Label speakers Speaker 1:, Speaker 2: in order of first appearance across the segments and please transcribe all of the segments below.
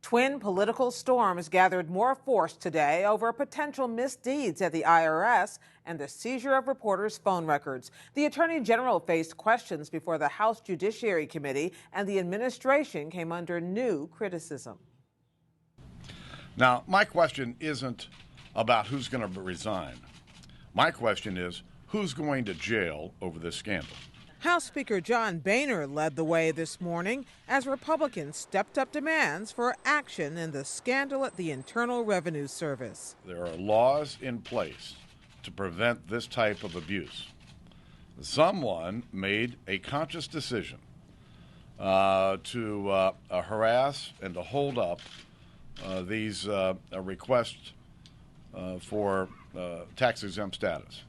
Speaker 1: Twin political storms gathered more force today over potential misdeeds at the IRS and the seizure of reporters' phone records. The Attorney General faced questions before the House Judiciary Committee, and the administration came under new criticism.
Speaker 2: Now, my question isn't about who's going to resign. My question is, who's going to jail over this scandal?
Speaker 1: House Speaker John Boehner led the way this morning as Republicans stepped up demands for action in the scandal at the Internal Revenue Service.
Speaker 2: There are laws in place to prevent this type of abuse. Someone made a conscious decision to harass and to hold up these requests for tax-exempt status.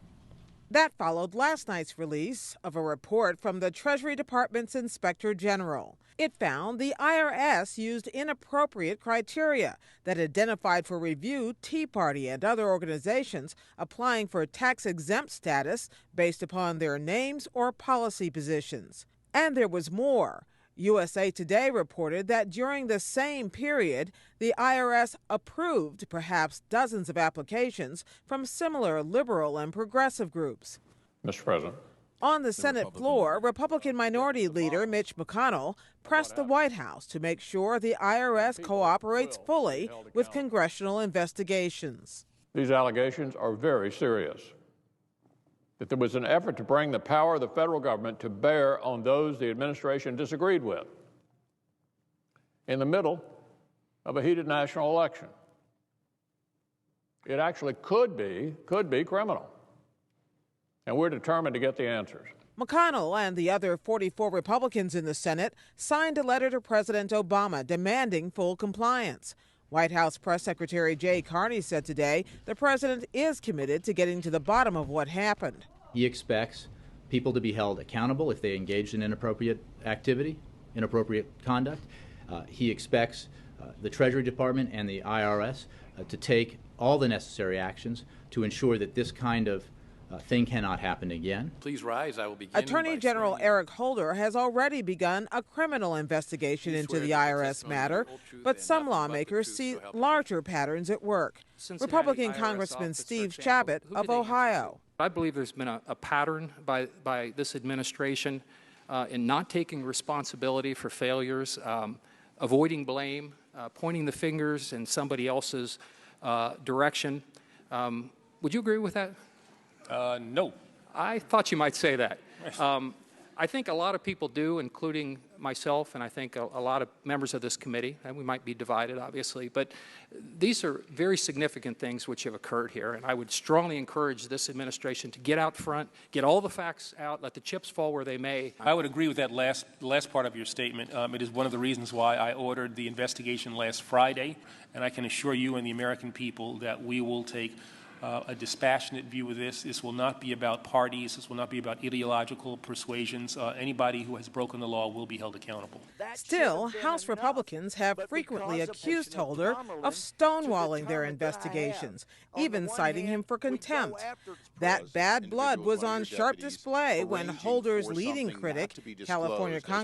Speaker 1: That followed last night's release of a report from the Treasury Department's Inspector General. It found the IRS used inappropriate criteria that identified for review Tea Party and other organizations applying for tax-exempt status based upon their names or policy positions. And there was more. USA Today reported that during the same period, the IRS approved perhaps dozens of applications from similar liberal and progressive groups.
Speaker 3: Mr. President.
Speaker 1: On the Senate floor, Republican Minority Leader Mitch McConnell pressed the White House to make sure the IRS cooperates fully with congressional investigations.
Speaker 3: These allegations are very serious. That there was an effort to bring the power of the federal government to bear on those the administration disagreed with in the middle of a heated national election. It actually could be criminal. And we're determined to get the answers.
Speaker 1: McConnell and the other 44 Republicans in the Senate signed a letter to President Obama demanding full compliance. White House Press Secretary Jay Carney said today the president is committed to getting to the bottom of what happened.
Speaker 4: He expects people to be held accountable if they engaged in inappropriate activity, inappropriate conduct. He expects the Treasury Department and the IRS to take all the necessary actions to ensure that this kind of thing cannot happen again.
Speaker 5: Please rise. I will begin.
Speaker 1: Attorney General Eric Holder has already begun a criminal investigation into the IRS matter, but some lawmakers see larger patterns at work. Republican Congressman Steve Chabot of Ohio.
Speaker 6: I believe there's been a pattern by this administration in not taking responsibility for failures, avoiding blame, pointing the fingers in somebody else's direction. Would you agree with that?
Speaker 5: No.
Speaker 6: I thought you might say that. I think a lot of people do, including myself, and I think a lot of members of this committee, and we might be divided, obviously, but these are very significant things which have occurred here, and I would strongly encourage this administration to get out front, get all the facts out, let the chips fall where they may.
Speaker 5: I would agree with that last part of your statement. It is one of the reasons why I ordered the investigation last Friday, and I can assure you and the American people that we will take a dispassionate view of this. This will not be about parties. This will not be about ideological persuasions. Anybody who has broken the law will be held accountable.
Speaker 1: Still, House Republicans have frequently accused Holder of stonewalling their investigations, even citing him for contempt. That bad blood was on sharp display when Holder's leading critic, California Congressman